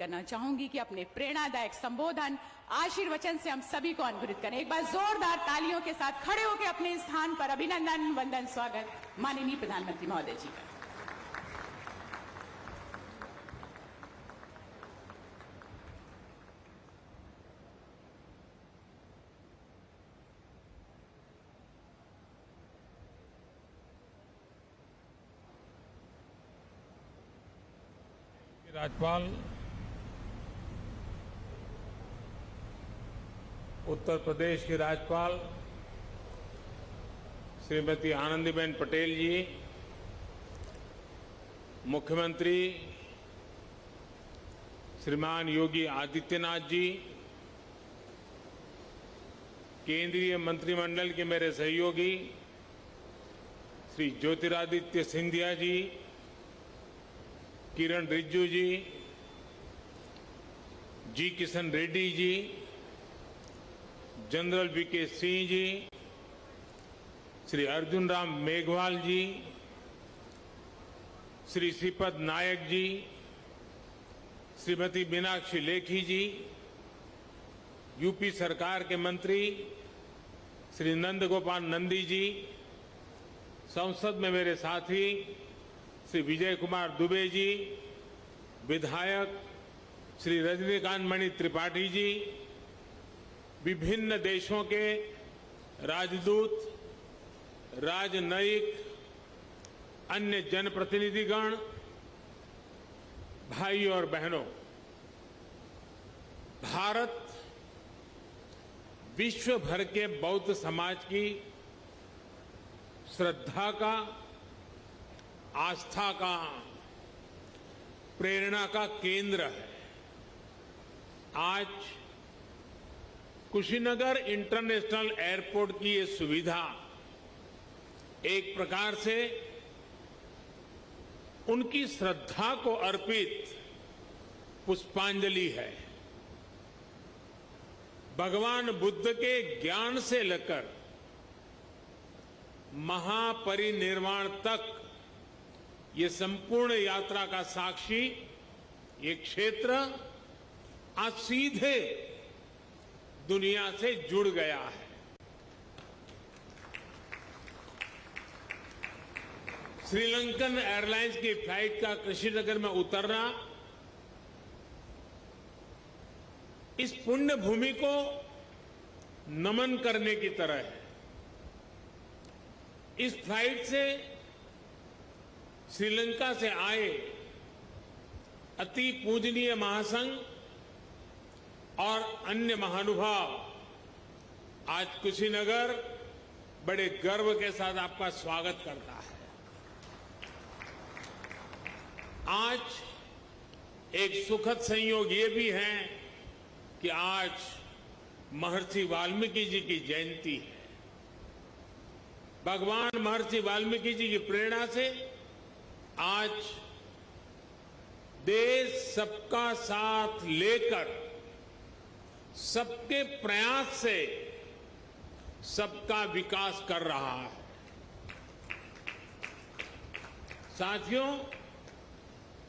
करना चाहूंगी कि अपने प्रेरणादायक संबोधन आशीर्वचन से हम सभी को अनुग्रहित करें। एक बार जोरदार तालियों के साथ खड़े होकर अपने स्थान पर अभिनंदन वंदन स्वागत माननीय प्रधानमंत्री महोदय जी का। राज्यपाल उत्तर प्रदेश की राज्यपाल श्रीमती आनंदीबेन पटेल जी, मुख्यमंत्री श्रीमान योगी आदित्यनाथ जी, केंद्रीय मंत्रिमंडल के मेरे सहयोगी श्री ज्योतिरादित्य सिंधिया जी, किरण रिजिजू जी किशन रेड्डी जी, जनरल वीके सिंह जी, श्री अर्जुन राम मेघवाल जी, श्री श्रीपद नायक जी, श्रीमती मीनाक्षी लेखी जी, यूपी सरकार के मंत्री श्री नंद गोपाल नंदी जी, संसद में मेरे साथी श्री विजय कुमार दुबे जी, विधायक श्री रजनीकांत मणि त्रिपाठी जी, विभिन्न देशों के राजदूत, राजनयिक, अन्य जनप्रतिनिधिगण, भाई और बहनों, भारत विश्व भर के बौद्ध समाज की श्रद्धा का, आस्था का, प्रेरणा का केंद्र है। आज कुशीनगर इंटरनेशनल एयरपोर्ट की ये सुविधा एक प्रकार से उनकी श्रद्धा को अर्पित पुष्पांजलि है। भगवान बुद्ध के ज्ञान से लेकर महापरिनिर्वाण तक ये संपूर्ण यात्रा का साक्षी ये क्षेत्र आज सीधे दुनिया से जुड़ गया है। श्रीलंकन एयरलाइंस की फ्लाइट का कुशीनगर में उतरना इस पुण्य भूमि को नमन करने की तरह है। इस फ्लाइट से श्रीलंका से आए अति पूजनीय महासंघ और अन्य महानुभाव आज कुशीनगर बड़े गर्व के साथ आपका स्वागत करता है। आज एक सुखद संयोग ये भी है कि आज महर्षि वाल्मीकि जी की जयंती है। भगवान महर्षि वाल्मीकि जी की प्रेरणा से आज देश सबका साथ लेकर सबके प्रयास से सबका विकास कर रहा है। साथियों,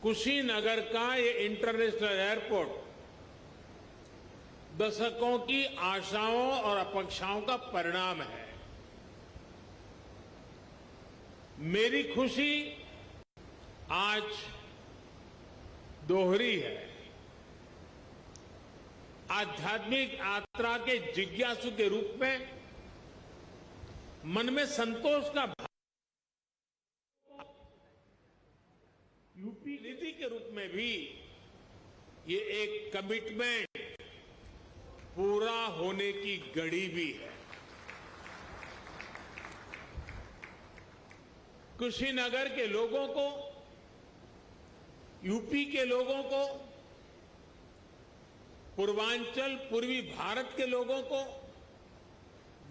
कुशीनगर का ये इंटरनेशनल एयरपोर्ट दशकों की आशाओं और अपेक्षाओं का परिणाम है। मेरी खुशी आज दोहरी है। आध्यात्मिक यात्रा के जिज्ञासु के रूप में मन में संतोष का भाव, यूपी नीति के रूप में भी ये एक कमिटमेंट पूरा होने की घड़ी भी है। कुशीनगर के लोगों को, यूपी के लोगों को, पूर्वांचल पूर्वी भारत के लोगों को,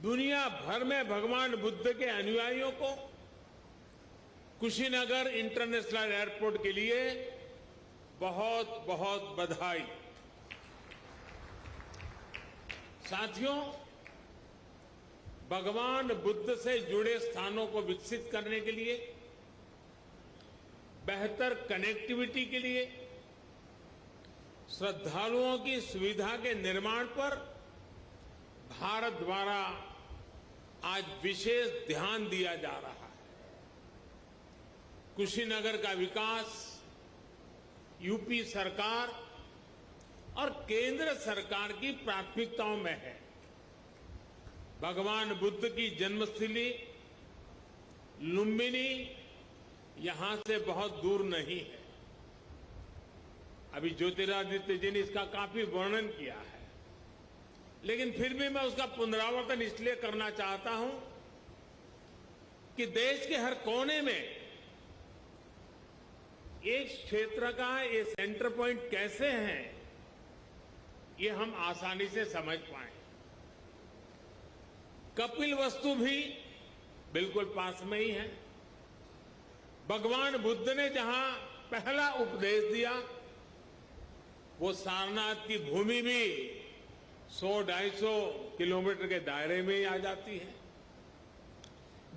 दुनिया भर में भगवान बुद्ध के अनुयायियों को कुशीनगर इंटरनेशनल एयरपोर्ट के लिए बहुत बहुत बधाई। साथियों, भगवान बुद्ध से जुड़े स्थानों को विकसित करने के लिए, बेहतर कनेक्टिविटी के लिए श्रद्धालुओं की सुविधा के निर्माण पर भारत द्वारा आज विशेष ध्यान दिया जा रहा है। कुशीनगर का विकास यूपी सरकार और केंद्र सरकार की प्राथमिकताओं में है। भगवान बुद्ध की जन्मस्थली लुम्बिनी यहां से बहुत दूर नहीं है। अभी ज्योतिरादित्य जी ने इसका काफी वर्णन किया है, लेकिन फिर भी मैं उसका पुनरावर्तन इसलिए करना चाहता हूं कि देश के हर कोने में एक क्षेत्र का ये सेंटर पॉइंट कैसे हैं, ये हम आसानी से समझ पाए। कपिलवस्तु भी बिल्कुल पास में ही है। भगवान बुद्ध ने जहां पहला उपदेश दिया, वो सारनाथ की भूमि भी 100-250 किलोमीटर के दायरे में ही आ जाती है।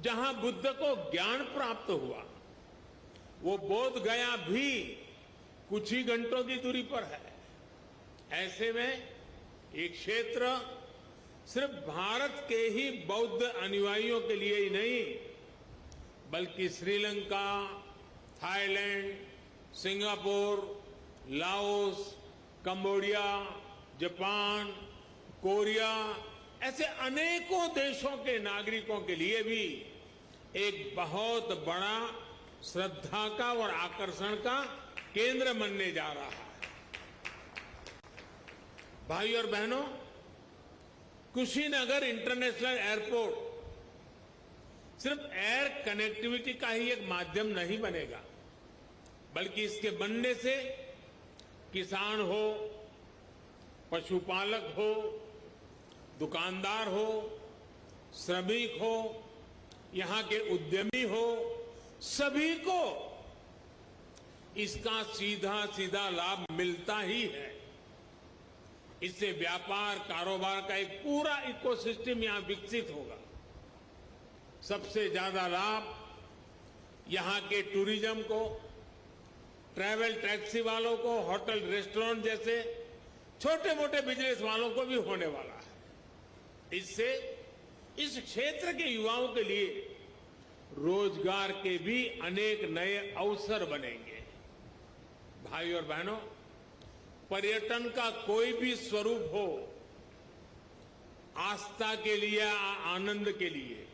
जहां बुद्ध को ज्ञान प्राप्त हुआ, वो बोध गया भी कुछ ही घंटों की दूरी पर है। ऐसे में ये क्षेत्र सिर्फ भारत के ही बौद्ध अनुयायियों के लिए ही नहीं, बल्कि Sri Lanka, Thailand, Singapore, Laos, Cambodia, Japan, Korea, ऐसे अनेकों देशों के नागरिकों के लिए भी एक बहुत बड़ा श्रद्धा का और आकर्षण का केंद्र बनने जा रहा है। भाई और बहनों, कुशीनगर इंटरनेशनल एयरपोर्ट सिर्फ एयर कनेक्टिविटी का ही एक माध्यम नहीं बनेगा, बल्कि इसके बनने से किसान हो, पशुपालक हो, दुकानदार हो, श्रमिक हो, यहां के उद्यमी हो, सभी को इसका सीधा सीधा लाभ मिलता ही है। इससे व्यापार कारोबार का एक पूरा इकोसिस्टम यहां विकसित होगा। सबसे ज्यादा लाभ यहां के टूरिज्म को, ट्रैवल टैक्सी वालों को, होटल रेस्टोरेंट जैसे छोटे मोटे बिजनेस वालों को भी होने वाला है। इससे इस क्षेत्र के युवाओं के लिए रोजगार के भी अनेक नए अवसर बनेंगे। भाई और बहनों, पर्यटन का कोई भी स्वरूप हो, आस्था के लिए, आनंद के लिए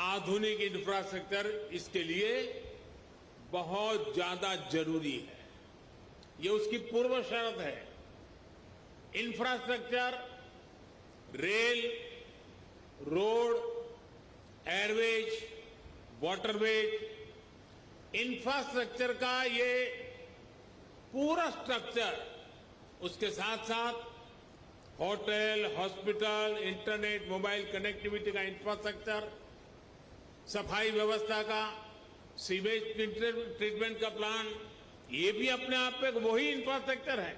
आधुनिक इंफ्रास्ट्रक्चर इसके लिए बहुत ज्यादा जरूरी है। ये उसकी पूर्व शर्त है। Infrastructure, rail, road, Airways, waterways, infrastructure का ये पूरा स्ट्रक्चर, उसके साथ साथ hotel, hospital, internet, mobile connectivity का इंफ्रास्ट्रक्चर, सफाई व्यवस्था का, सीवेज ट्रीटमेंट का प्लान, ये भी अपने आप में वही इंफ्रास्ट्रक्चर है।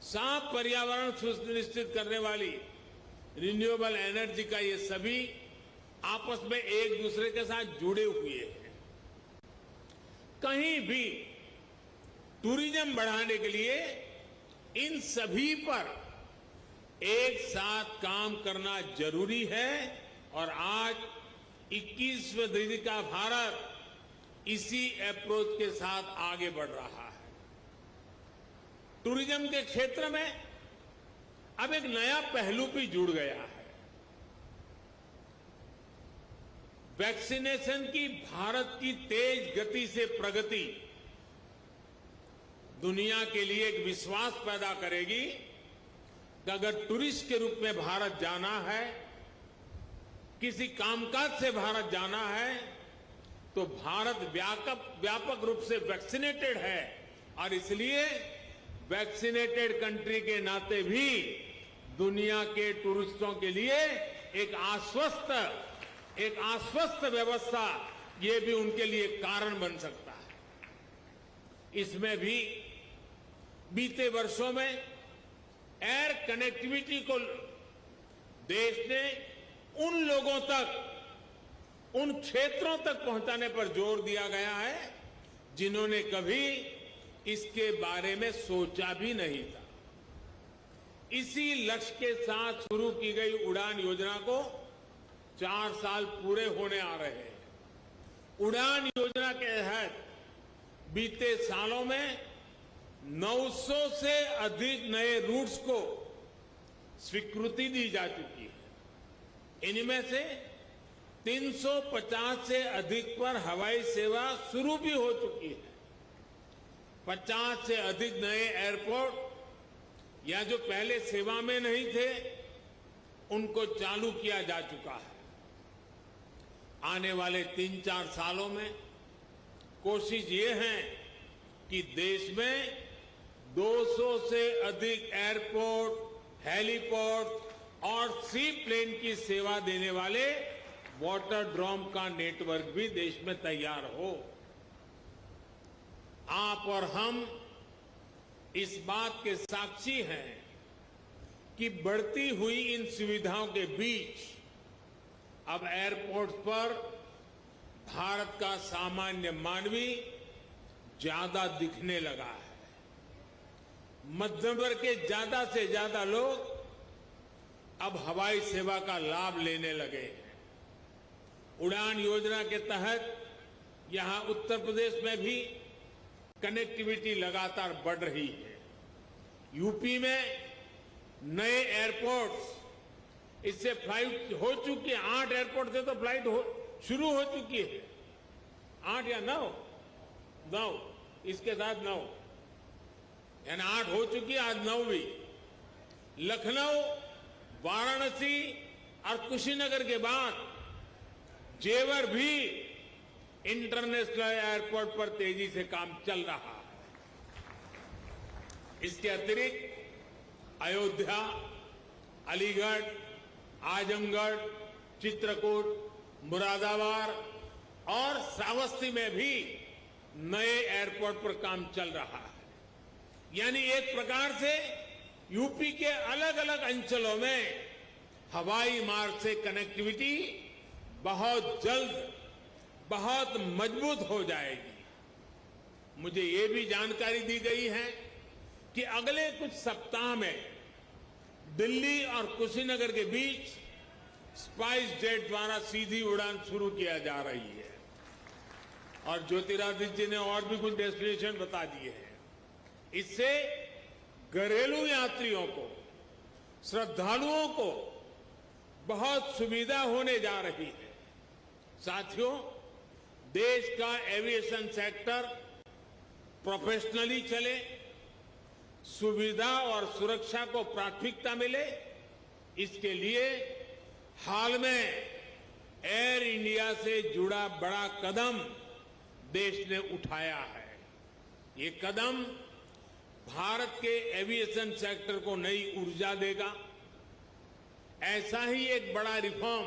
साफ पर्यावरण सुनिश्चित करने वाली रिन्यूएबल एनर्जी का ये सभी आपस में एक दूसरे के साथ जुड़े हुए हैं। कहीं भी टूरिज्म बढ़ाने के लिए इन सभी पर एक साथ काम करना जरूरी है। और आज 21वीं सदी का भारत इसी अप्रोच के साथ आगे बढ़ रहा है। टूरिज्म के क्षेत्र में अब एक नया पहलू भी जुड़ गया है। वैक्सीनेशन की भारत की तेज गति से प्रगति दुनिया के लिए एक विश्वास पैदा करेगी कि अगर टूरिस्ट के रूप में भारत जाना है, किसी कामकाज से भारत जाना है, तो भारत व्यापक रूप से वैक्सीनेटेड है। और इसलिए वैक्सीनेटेड कंट्री के नाते भी दुनिया के टूरिस्टों के लिए एक आश्वस्त व्यवस्था, ये भी उनके लिए कारण बन सकता है। इसमें भी बीते वर्षों में एयर कनेक्टिविटी को देश ने उन लोगों तक, उन क्षेत्रों तक पहुंचाने पर जोर दिया गया है जिन्होंने कभी इसके बारे में सोचा भी नहीं था। इसी लक्ष्य के साथ शुरू की गई उड़ान योजना को 4 साल पूरे होने आ रहे हैं। उड़ान योजना के तहत बीते सालों में 900 से अधिक नए रूट्स को स्वीकृति दी जा चुकी है। इनमें से 350 से अधिक पर हवाई सेवा शुरू भी हो चुकी है। 50 से अधिक नए एयरपोर्ट या जो पहले सेवा में नहीं थे, उनको चालू किया जा चुका है। आने वाले 3-4 सालों में कोशिश ये है कि देश में 200 से अधिक एयरपोर्ट, हेलीपोर्ट और सी प्लेन की सेवा देने वाले वाटर ड्रोम का नेटवर्क भी देश में तैयार हो। आप और हम इस बात के साक्षी हैं कि बढ़ती हुई इन सुविधाओं के बीच अब एयरपोर्ट पर भारत का सामान्य मानवी ज्यादा दिखने लगा है। मध्यम वर्ग के ज्यादा से ज्यादा लोग अब हवाई सेवा का लाभ लेने लगे हैं। उड़ान योजना के तहत यहां उत्तर प्रदेश में भी कनेक्टिविटी लगातार बढ़ रही है। यूपी में नए एयरपोर्ट्स, इससे फ्लाइट हो चुकी है। 8 एयरपोर्ट से तो फ्लाइट शुरू हो चुकी है। 8 या 9, इसके साथ 9, यानी 8 हो चुकी है, आज 9वीं। लखनऊ, वाराणसी और कुशीनगर के बाद जेवर भी इंटरनेशनल एयरपोर्ट पर तेजी से काम चल रहा है। इसके अतिरिक्त अयोध्या, अलीगढ़, आजमगढ़, चित्रकूट, मुरादाबाद और श्रावस्ती में भी नए एयरपोर्ट पर काम चल रहा है। यानी एक प्रकार से यूपी के अलग अलग अंचलों में हवाई मार्ग से कनेक्टिविटी बहुत जल्द, बहुत मजबूत हो जाएगी। मुझे ये भी जानकारी दी गई है कि अगले कुछ सप्ताह में दिल्ली और कुशीनगर के बीच स्पाइस जेट द्वारा सीधी उड़ान शुरू किया जा रही है। और ज्योतिरादित्य जी ने और भी कुछ डेस्टिनेशन बता दिए हैं। इससे घरेलू यात्रियों को, श्रद्धालुओं को बहुत सुविधा होने जा रही है। साथियों, देश का एविएशन सेक्टर प्रोफेशनली चले, सुविधा और सुरक्षा को प्राथमिकता मिले, इसके लिए हाल में एयर इंडिया से जुड़ा बड़ा कदम देश ने उठाया है। ये कदम भारत के एविएशन सेक्टर को नई ऊर्जा देगा। ऐसा ही एक बड़ा रिफॉर्म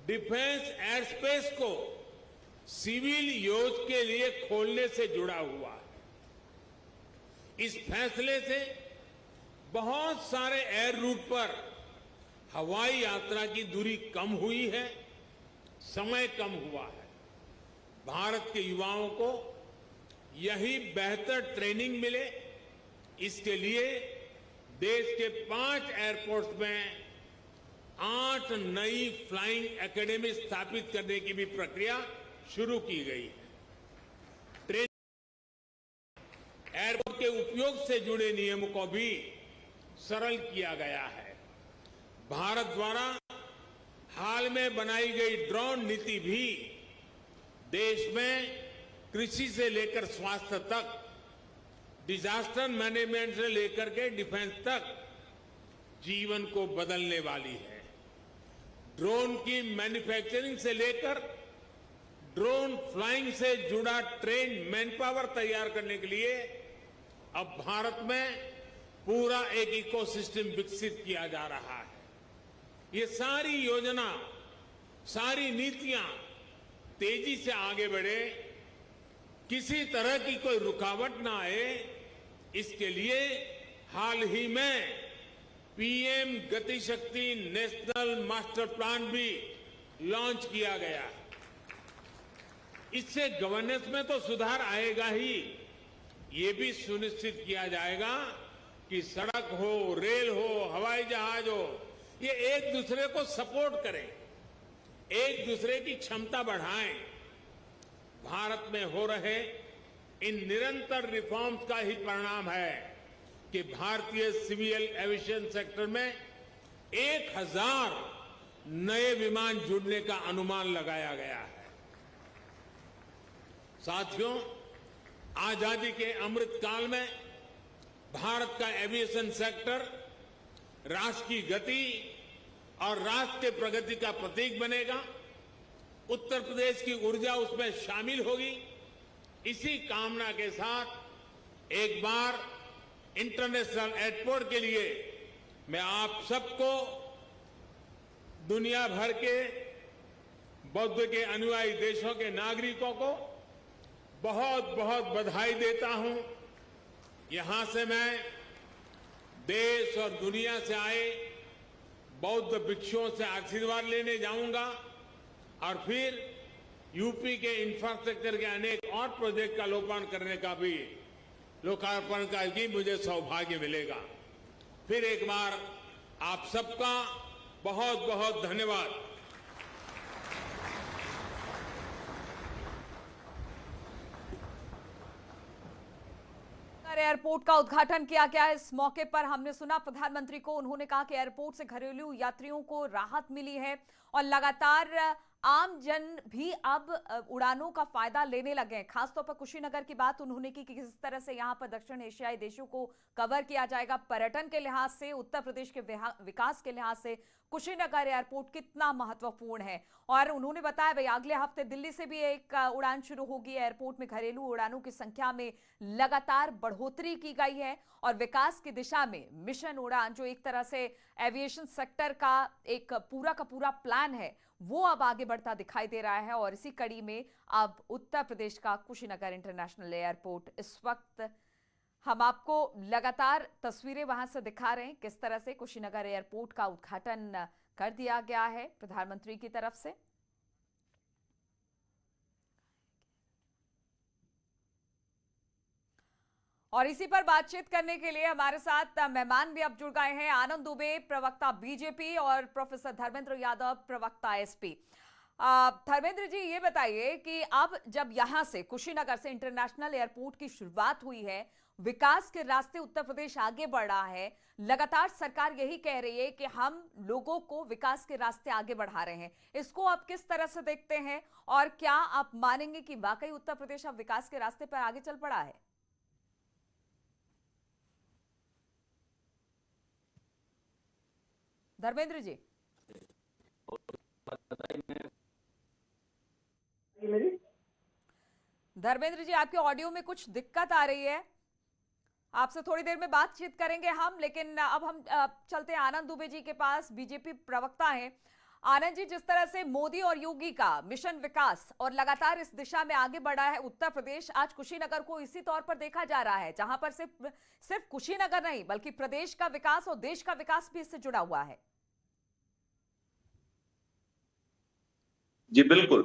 डिफेंस एयर स्पेस को सिविल यूज के लिए खोलने से जुड़ा हुआ है। इस फैसले से बहुत सारे एयर रूट पर हवाई यात्रा की दूरी कम हुई है, समय कम हुआ है। भारत के युवाओं को यही बेहतर ट्रेनिंग मिले, इसके लिए देश के 5 एयरपोर्ट्स में 8 नई फ्लाइंग एकेडमी स्थापित करने की भी प्रक्रिया शुरू की गई है। एयरपोर्ट के उपयोग से जुड़े नियमों को भी सरल किया गया है। भारत द्वारा हाल में बनाई गई ड्रोन नीति भी देश में कृषि से लेकर स्वास्थ्य तक, डिजास्टर मैनेजमेंट से लेकर के डिफेंस तक जीवन को बदलने वाली है। ड्रोन की मैन्युफैक्चरिंग से लेकर ड्रोन फ्लाइंग से जुड़ा ट्रेन मैन पावर तैयार करने के लिए अब भारत में पूरा एक इकोसिस्टम विकसित किया जा रहा है। ये सारी योजना, सारी नीतियां तेजी से आगे बढ़े, किसी तरह की कोई रुकावट ना आए, इसके लिए हाल ही में पीएम गति शक्ति नेशनल मास्टर प्लान भी लॉन्च किया गया है। इससे गवर्नेंस में तो सुधार आएगा ही, ये भी सुनिश्चित किया जाएगा कि सड़क हो, रेल हो, हवाई जहाज हो, ये एक दूसरे को सपोर्ट करें, एक दूसरे की क्षमता बढ़ाएं। भारत में हो रहे इन निरंतर रिफॉर्म्स का ही परिणाम है कि भारतीय सिविल एविएशन सेक्टर में 1000 नए विमान जुड़ने का अनुमान लगाया गया है। साथियों, आजादी के अमृत काल में भारत का एविएशन सेक्टर राष्ट्र की गति और राष्ट्र के प्रगति का प्रतीक बनेगा। उत्तर प्रदेश की ऊर्जा उसमें शामिल होगी। इसी कामना के साथ एक बार इंटरनेशनल एयरपोर्ट के लिए मैं आप सबको, दुनिया भर के बौद्ध के अनुयायी देशों के नागरिकों को बहुत बहुत बधाई देता हूं। यहां से मैं देश और दुनिया से आए बौद्ध भिक्षुओं से आशीर्वाद लेने जाऊंगा और फिर यूपी के इंफ्रास्ट्रक्चर के अनेक और प्रोजेक्ट का लोकार्पण का भी मुझे सौभाग्य मिलेगा। फिर एक बार आप सबका बहुत बहुत धन्यवाद। एयरपोर्ट का उद्घाटन किया गया। इस मौके पर हमने सुना प्रधानमंत्री को, उन्होंने कहा कि एयरपोर्ट से घरेलू यात्रियों को राहत मिली है और लगातार आम जन भी अब उड़ानों का फायदा लेने लगे हैं। खासतौर पर कुशीनगर की बात उन्होंने की कि किस तरह से यहां पर दक्षिण एशियाई देशों को कवर किया जाएगा। पर्यटन के लिहाज से, उत्तर प्रदेश के विकास के लिहाज से कुशीनगर एयरपोर्ट कितना महत्वपूर्ण है। और उन्होंने बताया भाई अगले हफ्ते दिल्ली से भी एक उड़ान शुरू होगी। एयरपोर्ट में घरेलू उड़ानों की संख्या में लगातार बढ़ोतरी की गई है और विकास की दिशा में मिशन उड़ान, जो एक तरह से एविएशन सेक्टर का एक पूरा प्लान है, वो अब आगे बढ़ता दिखाई दे रहा है। और इसी कड़ी में अब उत्तर प्रदेश का कुशीनगर इंटरनेशनल एयरपोर्ट, इस वक्त हम आपको लगातार तस्वीरें वहां से दिखा रहे हैं किस तरह से कुशीनगर एयरपोर्ट का उद्घाटन कर दिया गया है प्रधानमंत्री की तरफ से। और इसी पर बातचीत करने के लिए हमारे साथ मेहमान भी अब जुड़ गए हैं। आनंद दुबे, प्रवक्ता बीजेपी, और प्रोफेसर धर्मेंद्र यादव, प्रवक्ता एसपी। धर्मेंद्र जी, ये बताइए कि अब जब यहां से कुशीनगर से इंटरनेशनल एयरपोर्ट की शुरुआत हुई है, विकास के रास्ते उत्तर प्रदेश आगे बढ़ रहा है, लगातार सरकार यही कह रही है कि हम लोगों को विकास के रास्ते आगे बढ़ा रहे हैं, इसको आप किस तरह से देखते हैं और क्या आप मानेंगे कि वाकई उत्तर प्रदेश अब विकास के रास्ते पर आगे चल पड़ा है? धर्मेंद्र जी, धर्मेंद्र जी, आपके ऑडियो में कुछ दिक्कत आ रही है। आपसे थोड़ी देर में बातचीत करेंगे हम, लेकिन अब हम चलते हैं आनंद दुबे जी के पास, बीजेपी प्रवक्ता हैं। आनंद जी, जिस तरह से मोदी और योगी का मिशन विकास और लगातार इस दिशा में आगे बढ़ा है उत्तर प्रदेश, आज कुशीनगर को इसी तौर पर देखा जा रहा है, जहां पर सिर्फ कुशीनगर नहीं बल्कि प्रदेश का विकास और देश का विकास भी इससे जुड़ा हुआ है। जी बिल्कुल।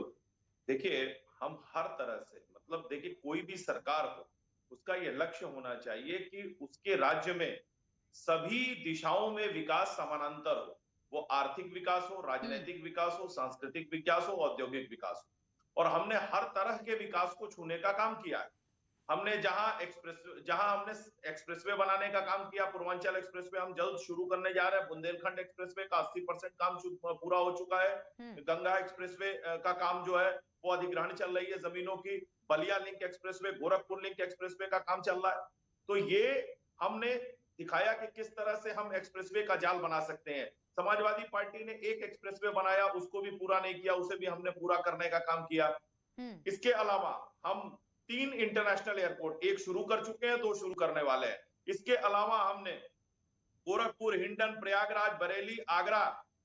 देखिए, हम हर तरह से, मतलब देखिए, कोई भी सरकार हो, उसका ये लक्ष्य होना चाहिए कि उसके राज्य में सभी दिशाओं में विकास समानांतर हो। वो आर्थिक विकास हो, राजनीतिक विकास हो, सांस्कृतिक विकास हो, औद्योगिक विकास हो। और हमने हर तरह के विकास को छूने का काम किया है। हमने जहां हमने एक्सप्रेसवे बनाने का काम किया, पूर्वांचल एक्सप्रेसवे हम जल्द शुरू करने जा रहे हैं। बुंदेलखंड एक्सप्रेसवे का 80% काम पूरा हो चुका है। गंगा एक्सप्रेसवे का काम जो है वो अधिग्रहण चल रही है जमीनों की। Ballia link expressway, Gorakhpur link expressway का काम चल रहा है। तो ये हमने दिखाया कि किस तरह से हम एक्सप्रेसवे का जाल बना सकते हैं। समाजवादी पार्टी ने एक एक्सप्रेसवे बनाया, उसको भी पूरा नहीं किया, उसे भी हमने पूरा करने का काम किया। इसके अलावा हम 3 इंटरनेशनल एयरपोर्ट, एक शुरू कर चुके हैं, 2 शुरू करने वाले हैं। इसके अलावा हमने गोरखपुर, हिंडन, प्रयागराज, बरेली, आगरा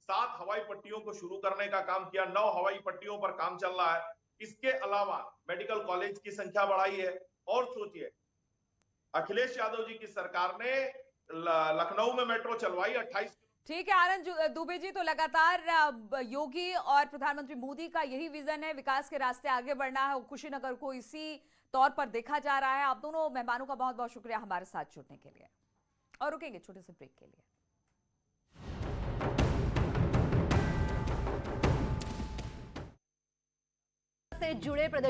7 हवाई पट्टियों को शुरू करने का काम किया। 9 हवाई पट्टियों पर काम चल रहा है। इसके अलावा मेडिकल कॉलेज की संख्या बढ़ाई है। और सोचिए, अखिलेश यादव जी की सरकार ने लखनऊ में मेट्रो चलवाई 28। ठीक है आनंद दुबे जी, तो लगातार योगी और प्रधानमंत्री मोदी का यही विजन है, विकास के रास्ते आगे बढ़ना है। कुशीनगर को इसी तौर पर देखा जा रहा है। आप दोनों मेहमानों का बहुत बहुत शुक्रिया हमारे साथ जुड़ने के लिए, और रुकेंगे छोटे से ब्रेक के लिए। से जुड़े प्रदर्शन